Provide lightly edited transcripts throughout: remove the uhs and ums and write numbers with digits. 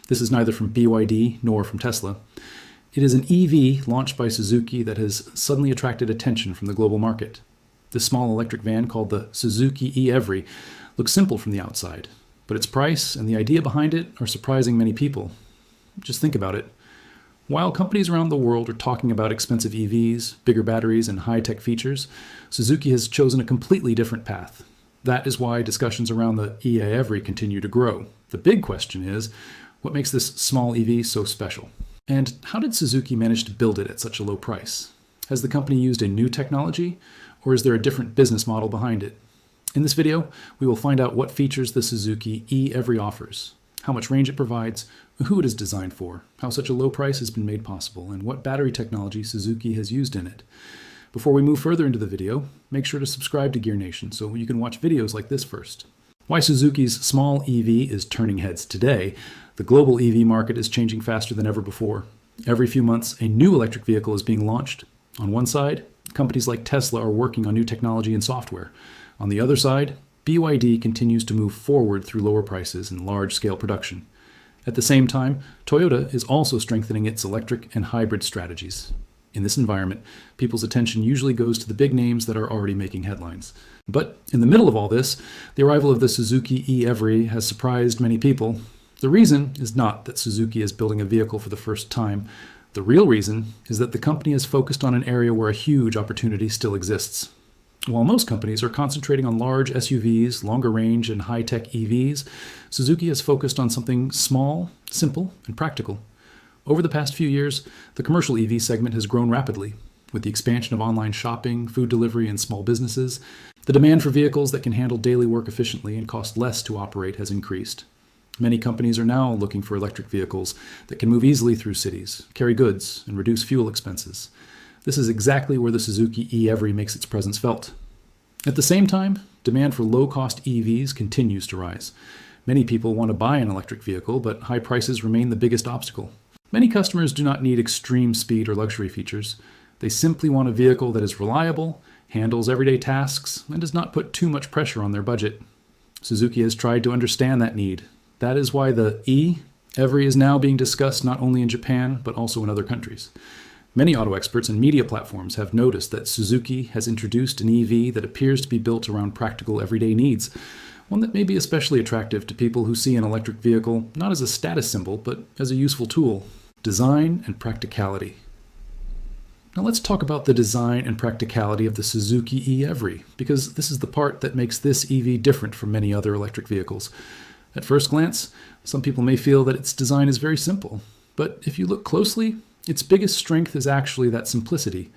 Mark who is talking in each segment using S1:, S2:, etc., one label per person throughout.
S1: This is neither from BYD nor from Tesla. It is an EV launched by Suzuki that has suddenly attracted attention from the global market. This small electric van, called the Suzuki e-Every, looks simple from the outside, but its price and the idea behind it are surprising many people. Just think about it. While companies around the world are talking about expensive EVs, bigger batteries, and high-tech features, Suzuki has chosen a completely different path. That is why discussions around the e-Every continue to grow. The big question is, what makes this small EV so special? And how did Suzuki manage to build it at such a low price? Has the company used a new technology, or is there a different business model behind it? In this video, we will find out what features the Suzuki e-Every offers, how much range it provides, who it is designed for, how such a low price has been made possible, and what battery technology Suzuki has used in it. Before we move further into the video, make sure to subscribe to Gear Nation so you can watch videos like this first. Why Suzuki's small EV is turning heads today. The global EV market is changing faster than ever before. Every few months, a new electric vehicle is being launched. On one side, companies like Tesla are working on new technology and software. On the other side, BYD continues to move forward through lower prices and large-scale production. At the same time, Toyota is also strengthening its electric and hybrid strategies. In this environment, people's attention usually goes to the big names that are already making headlines. But in the middle of all this, the arrival of the Suzuki e-Every has surprised many people. The reason is not that Suzuki is building a vehicle for the first time. The real reason is that the company has focused on an area where a huge opportunity still exists. While most companies are concentrating on large SUVs, longer range, and high-tech EVs, Suzuki has focused on something small, simple, and practical. Over the past few years, the commercial EV segment has grown rapidly. With the expansion of online shopping, food delivery, and small businesses, the demand for vehicles that can handle daily work efficiently and cost less to operate has increased. Many companies are now looking for electric vehicles that can move easily through cities, carry goods, and reduce fuel expenses. This is exactly where the Suzuki e-Every makes its presence felt. At the same time, demand for low-cost EVs continues to rise. Many people want to buy an electric vehicle, but high prices remain the biggest obstacle. Many customers do not need extreme speed or luxury features. They simply want a vehicle that is reliable, handles everyday tasks, and does not put too much pressure on their budget. Suzuki has tried to understand that need. That is why the e-Every is now being discussed not only in Japan, but also in other countries. Many auto experts and media platforms have noticed that Suzuki has introduced an EV that appears to be built around practical everyday needs, one that may be especially attractive to people who see an electric vehicle not as a status symbol, but as a useful tool. Design and practicality. Now let's talk about the design and practicality of the Suzuki e-Every, because this is the part that makes this EV different from many other electric vehicles. At first glance, some people may feel that its design is very simple, but if you look closely, its biggest strength is actually that simplicity.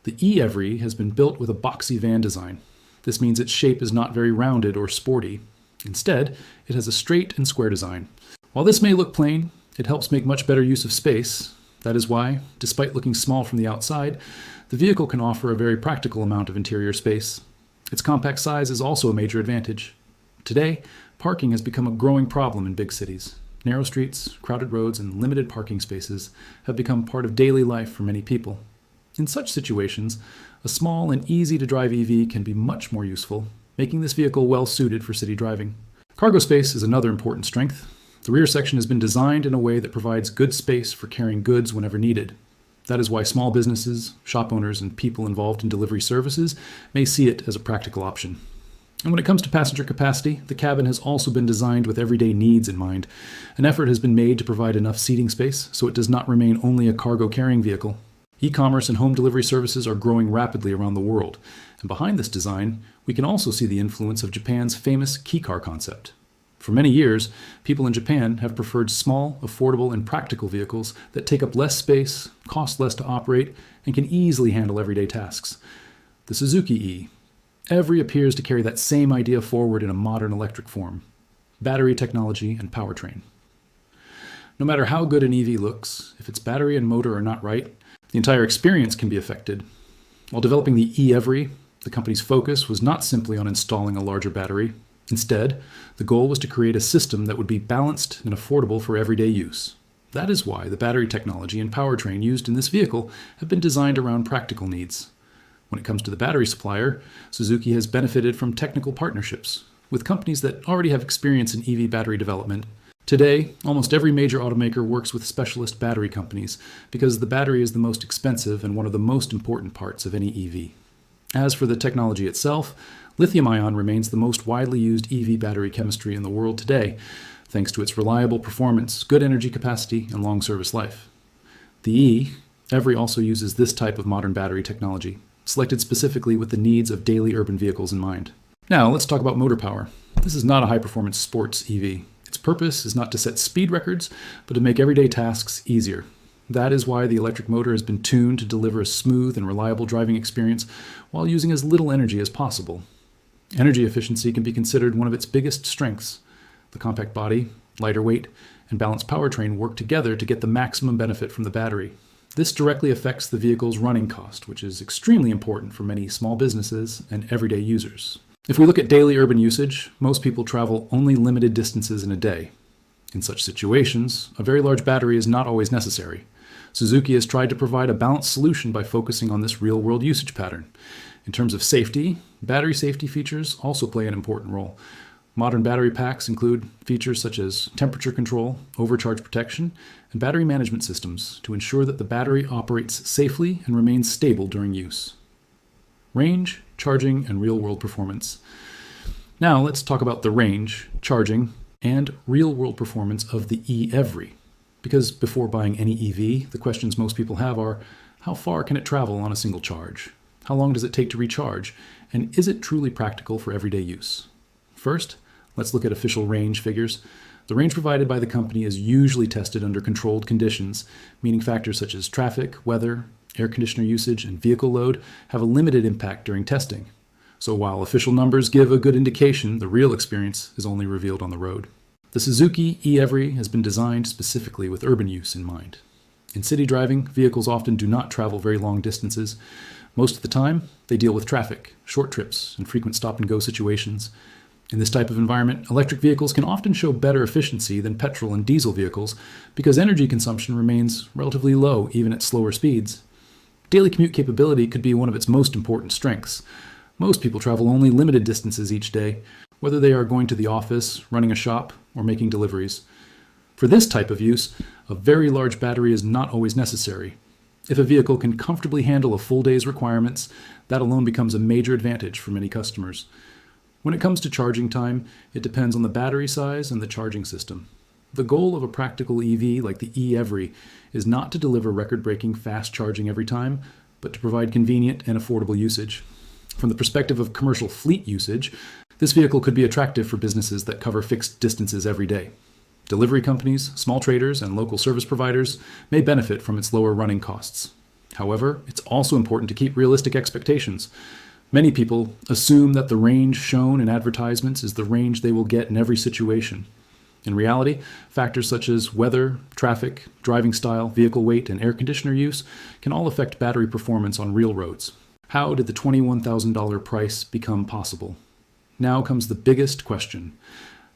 S1: The e-Every has been built with a boxy van design. This means its shape is not very rounded or sporty. Instead, it has a straight and square design. While this may look plain, it helps make much better use of space. That is why, despite looking small from the outside, the vehicle can offer a very practical amount of interior space. Its compact size is also a major advantage. Today, parking has become a growing problem in big cities. Narrow streets, crowded roads, and limited parking spaces have become part of daily life for many people. In such situations, a small and easy-to-drive EV can be much more useful, making this vehicle well-suited for city driving. Cargo space is another important strength. The rear section has been designed in a way that provides good space for carrying goods whenever needed. That is why small businesses, shop owners, and people involved in delivery services may see it as a practical option. And when it comes to passenger capacity, the cabin has also been designed with everyday needs in mind. An effort has been made to provide enough seating space so it does not remain only a cargo carrying vehicle. E-commerce and home delivery services are growing rapidly around the world, and behind this design, we can also see the influence of Japan's famous key car concept. For many years, people in Japan have preferred small, affordable, and practical vehicles that take up less space, cost less to operate, and can easily handle everyday tasks. The Suzuki e-Every appears to carry that same idea forward in a modern electric form: battery technology and powertrain. No matter how good an EV looks, if its battery and motor are not right, the entire experience can be affected. While developing the e-Every, the company's focus was not simply on installing a larger battery. Instead, the goal was to create a system that would be balanced and affordable for everyday use. That is why the battery technology and powertrain used in this vehicle have been designed around practical needs. When it comes to the battery supplier, Suzuki has benefited from technical partnerships with companies that already have experience in EV battery development. Today, almost every major automaker works with specialist battery companies because the battery is the most expensive and one of the most important parts of any EV. As for the technology itself, lithium-ion remains the most widely used EV battery chemistry in the world today, thanks to its reliable performance, good energy capacity, and long service life. The EVRY also uses this type of modern battery technology, selected specifically with the needs of daily urban vehicles in mind. Now, let's talk about motor power. This is not a high-performance sports EV. Its purpose is not to set speed records, but to make everyday tasks easier. That is why the electric motor has been tuned to deliver a smooth and reliable driving experience while using as little energy as possible. Energy efficiency can be considered one of its biggest strengths. The compact body, lighter weight, and balanced powertrain work together to get the maximum benefit from the battery. This directly affects the vehicle's running cost, which is extremely important for many small businesses and everyday users. If we look at daily urban usage, most people travel only limited distances in a day. In such situations, a very large battery is not always necessary. Suzuki has tried to provide a balanced solution by focusing on this real-world usage pattern. In terms of safety, battery safety features also play an important role. Modern battery packs include features such as temperature control, overcharge protection, and battery management systems to ensure that the battery operates safely and remains stable during use. Range, charging, and real-world performance. Now let's talk about the range, charging, and real-world performance of the EVRY. Because before buying any EV, the questions most people have are, how far can it travel on a single charge? How long does it take to recharge? And is it truly practical for everyday use? First, let's look at official range figures. The range provided by the company is usually tested under controlled conditions, meaning factors such as traffic, weather, air conditioner usage, and vehicle load have a limited impact during testing. So while official numbers give a good indication, the real experience is only revealed on the road. The Suzuki EVRY has been designed specifically with urban use in mind. In city driving, vehicles often do not travel very long distances. Most of the time, they deal with traffic, short trips, and frequent stop-and-go situations. In this type of environment, electric vehicles can often show better efficiency than petrol and diesel vehicles because energy consumption remains relatively low even at slower speeds. Daily commute capability could be one of its most important strengths. Most people travel only limited distances each day, whether they are going to the office, running a shop, or making deliveries. For this type of use, a very large battery is not always necessary. If a vehicle can comfortably handle a full day's requirements, that alone becomes a major advantage for many customers. When it comes to charging time, it depends on the battery size and the charging system. The goal of a practical EV like the EVRY is not to deliver record-breaking fast charging every time, but to provide convenient and affordable usage. From the perspective of commercial fleet usage, this vehicle could be attractive for businesses that cover fixed distances every day. Delivery companies, small traders, and local service providers may benefit from its lower running costs. However, it's also important to keep realistic expectations. Many people assume that the range shown in advertisements is the range they will get in every situation. In reality, factors such as weather, traffic, driving style, vehicle weight, and air conditioner use can all affect battery performance on real roads. How did the $21,000 price become possible? Now comes the biggest question.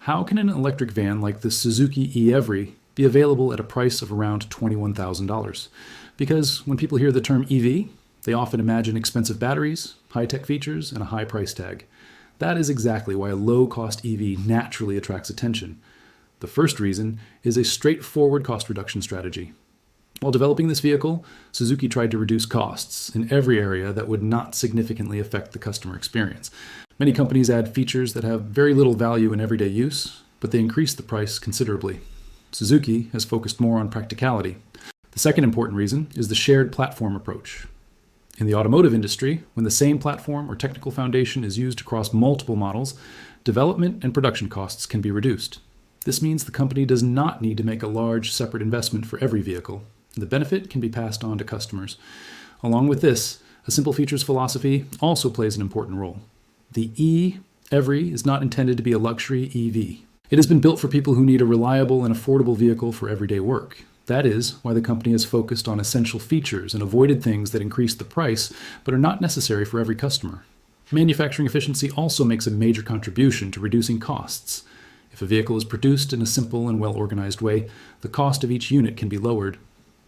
S1: How can an electric van like the Suzuki EVRY be available at a price of around $21,000? Because when people hear the term EV, they often imagine expensive batteries, high-tech features, and a high price tag. That is exactly why a low-cost EV naturally attracts attention. The first reason is a straightforward cost reduction strategy. While developing this vehicle, Suzuki tried to reduce costs in every area that would not significantly affect the customer experience. Many companies add features that have very little value in everyday use, but they increase the price considerably. Suzuki has focused more on practicality. The second important reason is the shared platform approach. In the automotive industry, when the same platform or technical foundation is used across multiple models, development and production costs can be reduced. This means the company does not need to make a large separate investment for every vehicle. The benefit can be passed on to customers. Along with this, a simple features philosophy also plays an important role. The EVRY is not intended to be a luxury EV. It has been built for people who need a reliable and affordable vehicle for everyday work. That is why the company has focused on essential features and avoided things that increase the price but are not necessary for every customer. Manufacturing efficiency also makes a major contribution to reducing costs. If a vehicle is produced in a simple and well-organized way, the cost of each unit can be lowered.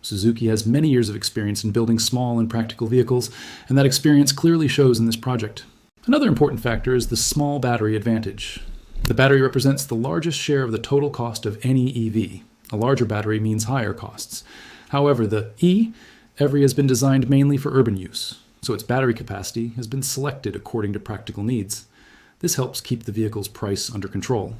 S1: Suzuki has many years of experience in building small and practical vehicles, and that experience clearly shows in this project. Another important factor is the small battery advantage. The battery represents the largest share of the total cost of any EV. A larger battery means higher costs. However, the E-Every has been designed mainly for urban use, so its battery capacity has been selected according to practical needs. This helps keep the vehicle's price under control.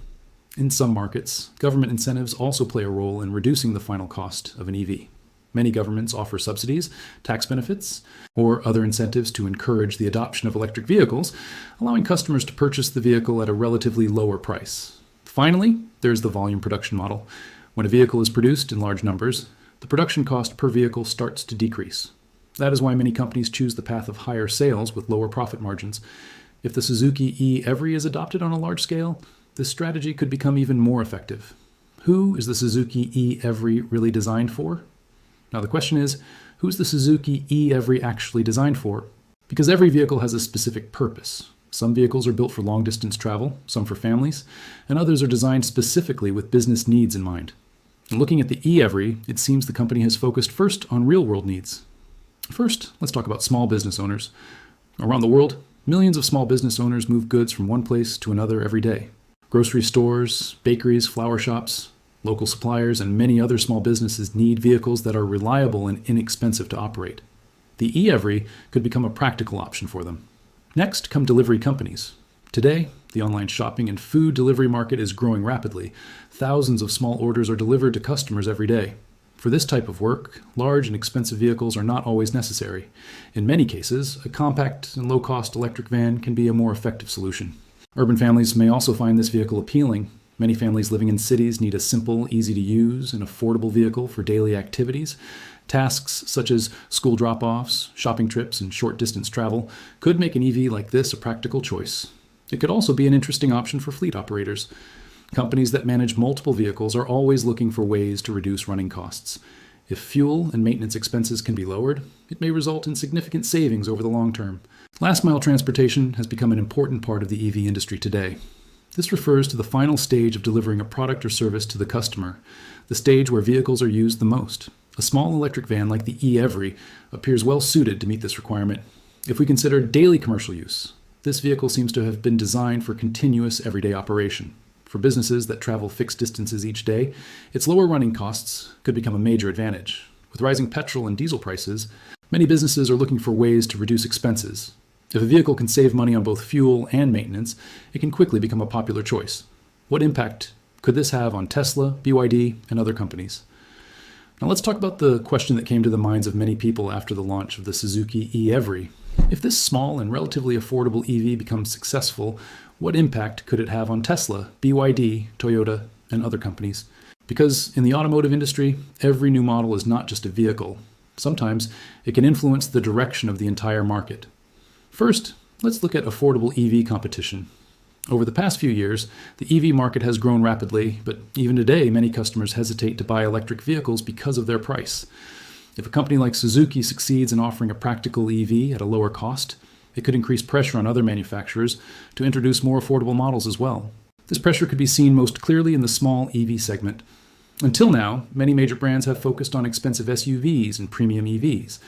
S1: In some markets, government incentives also play a role in reducing the final cost of an EV. Many governments offer subsidies, tax benefits, or other incentives to encourage the adoption of electric vehicles, allowing customers to purchase the vehicle at a relatively lower price. Finally, there's the volume production model. When a vehicle is produced in large numbers, the production cost per vehicle starts to decrease. That is why many companies choose the path of higher sales with lower profit margins. If the Suzuki E-Every is adopted on a large scale, this strategy could become even more effective. Who is the Suzuki E-Every really designed for? Now the question is, who's the Suzuki E-Every actually designed for? Because every vehicle has a specific purpose. Some vehicles are built for long-distance travel, some for families, and others are designed specifically with business needs in mind. And looking at the E-Every, it seems the company has focused first on real-world needs. First, let's talk about small business owners. Around the world, millions of small business owners move goods from one place to another every day. Grocery stores, bakeries, flower shops, local suppliers, and many other small businesses need vehicles that are reliable and inexpensive to operate. The E-Every could become a practical option for them. Next come delivery companies. Today, the online shopping and food delivery market is growing rapidly. Thousands of small orders are delivered to customers every day. For this type of work, large and expensive vehicles are not always necessary. In many cases, a compact and low-cost electric van can be a more effective solution. Urban families may also find this vehicle appealing. Many families living in cities need a simple, easy-to-use, and affordable vehicle for daily activities. Tasks such as school drop-offs, shopping trips, and short-distance travel could make an EV like this a practical choice. It could also be an interesting option for fleet operators. Companies that manage multiple vehicles are always looking for ways to reduce running costs. If fuel and maintenance expenses can be lowered, it may result in significant savings over the long term. Last-mile transportation has become an important part of the EV industry today. This refers to the final stage of delivering a product or service to the customer, the stage where vehicles are used the most. A small electric van like the E-Every appears well suited to meet this requirement. If we consider daily commercial use, this vehicle seems to have been designed for continuous everyday operation. For businesses that travel fixed distances each day, its lower running costs could become a major advantage. With rising petrol and diesel prices, many businesses are looking for ways to reduce expenses. If a vehicle can save money on both fuel and maintenance, it can quickly become a popular choice. What impact could this have on Tesla, BYD, and other companies? Now let's talk about the question that came to the minds of many people after the launch of the Suzuki E-Every. If this small and relatively affordable EV becomes successful, what impact could it have on Tesla, BYD, Toyota, and other companies? Because in the automotive industry, every new model is not just a vehicle. Sometimes it can influence the direction of the entire market. First, let's look at affordable EV competition. Over the past few years, the EV market has grown rapidly, but even today, many customers hesitate to buy electric vehicles because of their price. If a company like Suzuki succeeds in offering a practical EV at a lower cost, it could increase pressure on other manufacturers to introduce more affordable models as well. This pressure could be seen most clearly in the small EV segment. Until now, many major brands have focused on expensive SUVs and premium EVs.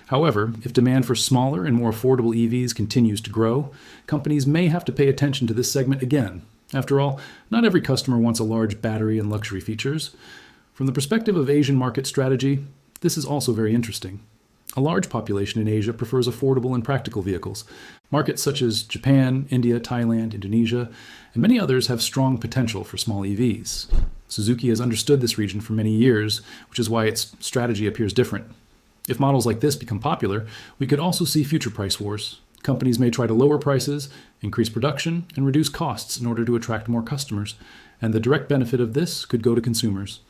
S1: However, if demand for smaller and more affordable EVs continues to grow, companies may have to pay attention to this segment again. After all, not every customer wants a large battery and luxury features. From the perspective of Asian market strategy, this is also very interesting. A large population in Asia prefers affordable and practical vehicles. Markets such as Japan, India, Thailand, Indonesia, and many others have strong potential for small EVs. Suzuki has understood this region for many years, which is why its strategy appears different. If models like this become popular, we could also see future price wars. Companies may try to lower prices, increase production, and reduce costs in order to attract more customers, and the direct benefit of this could go to consumers.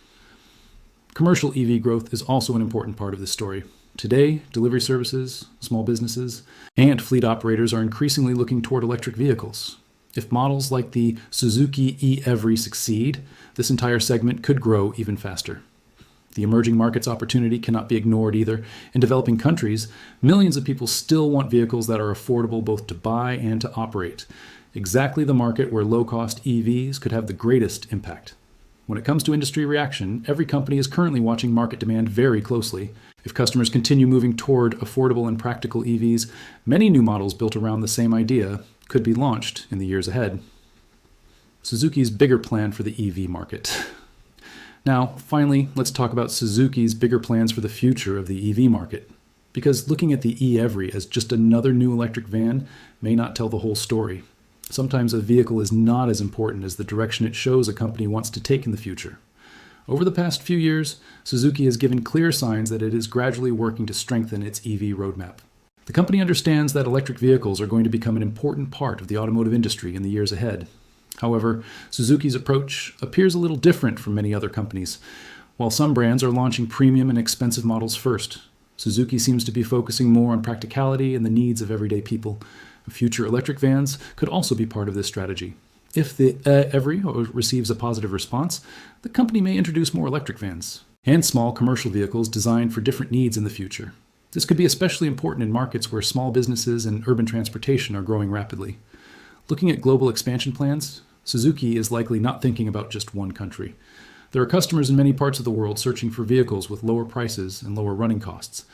S1: Commercial EV growth is also an important part of this story. Today, delivery services, small businesses, and fleet operators are increasingly looking toward electric vehicles. If models like the Suzuki E-Every succeed, this entire segment could grow even faster. The emerging markets opportunity cannot be ignored either. In developing countries, millions of people still want vehicles that are affordable both to buy and to operate. Exactly the market where low-cost EVs could have the greatest impact. When it comes to industry reaction, every company is currently watching market demand very closely. If customers continue moving toward affordable and practical EVs, many new models built around the same idea could be launched in the years ahead. Suzuki's bigger plan for the EV market. Now, finally, let's talk about Suzuki's bigger plans for the future of the EV market. Because looking at the e-Every as just another new electric van may not tell the whole story. Sometimes a vehicle is not as important as the direction it shows a company wants to take in the future. Over the past few years, Suzuki has given clear signs that it is gradually working to strengthen its EV roadmap. The company understands that electric vehicles are going to become an important part of the automotive industry in the years ahead. However, Suzuki's approach appears a little different from many other companies. While some brands are launching premium and expensive models first, Suzuki seems to be focusing more on practicality and the needs of everyday people. Future electric vans could also be part of this strategy. If the e-Every receives a positive response, the company may introduce more electric vans and small commercial vehicles designed for different needs in the future. This could be especially important in markets where small businesses and urban transportation are growing rapidly. Looking at global expansion plans, Suzuki is likely not thinking about just one country. There are customers in many parts of the world searching for vehicles with lower prices and lower running costs.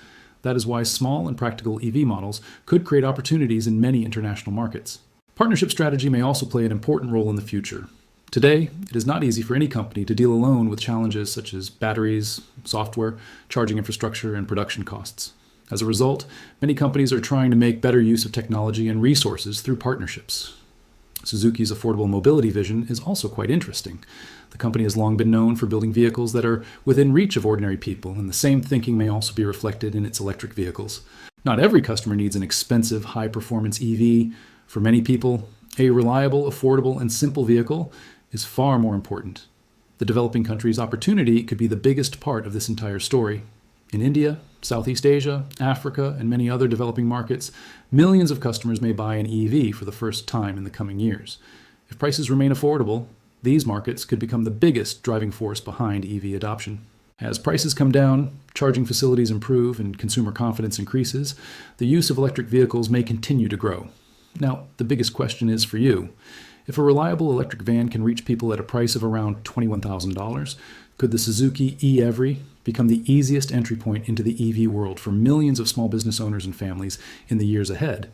S1: That is why small and practical EV models could create opportunities in many international markets. Partnership strategy may also play an important role in the future. Today, it is not easy for any company to deal alone with challenges such as batteries, software, charging infrastructure, and production costs. As a result, many companies are trying to make better use of technology and resources through partnerships. Suzuki's affordable mobility vision is also quite interesting. The company has long been known for building vehicles that are within reach of ordinary people, and the same thinking may also be reflected in its electric vehicles. Not every customer needs an expensive, high-performance EV. For many people, a reliable, affordable, and simple vehicle is far more important. The developing countries' opportunity could be the biggest part of this entire story. In India, Southeast Asia, Africa, and many other developing markets, millions of customers may buy an EV for the first time in the coming years. If prices remain affordable, these markets could become the biggest driving force behind EV adoption. As prices come down, charging facilities improve, and consumer confidence increases, the use of electric vehicles may continue to grow. Now, the biggest question is for you. If a reliable electric van can reach people at a price of around $21,000, could the Suzuki e-Every become the easiest entry point into the EV world for millions of small business owners and families in the years ahead?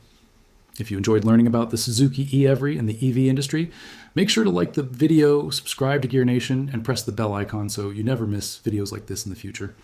S1: If you enjoyed learning about the Suzuki e-Every and the EV industry, make sure to like the video, subscribe to Gear Nation, and press the bell icon so you never miss videos like this in the future.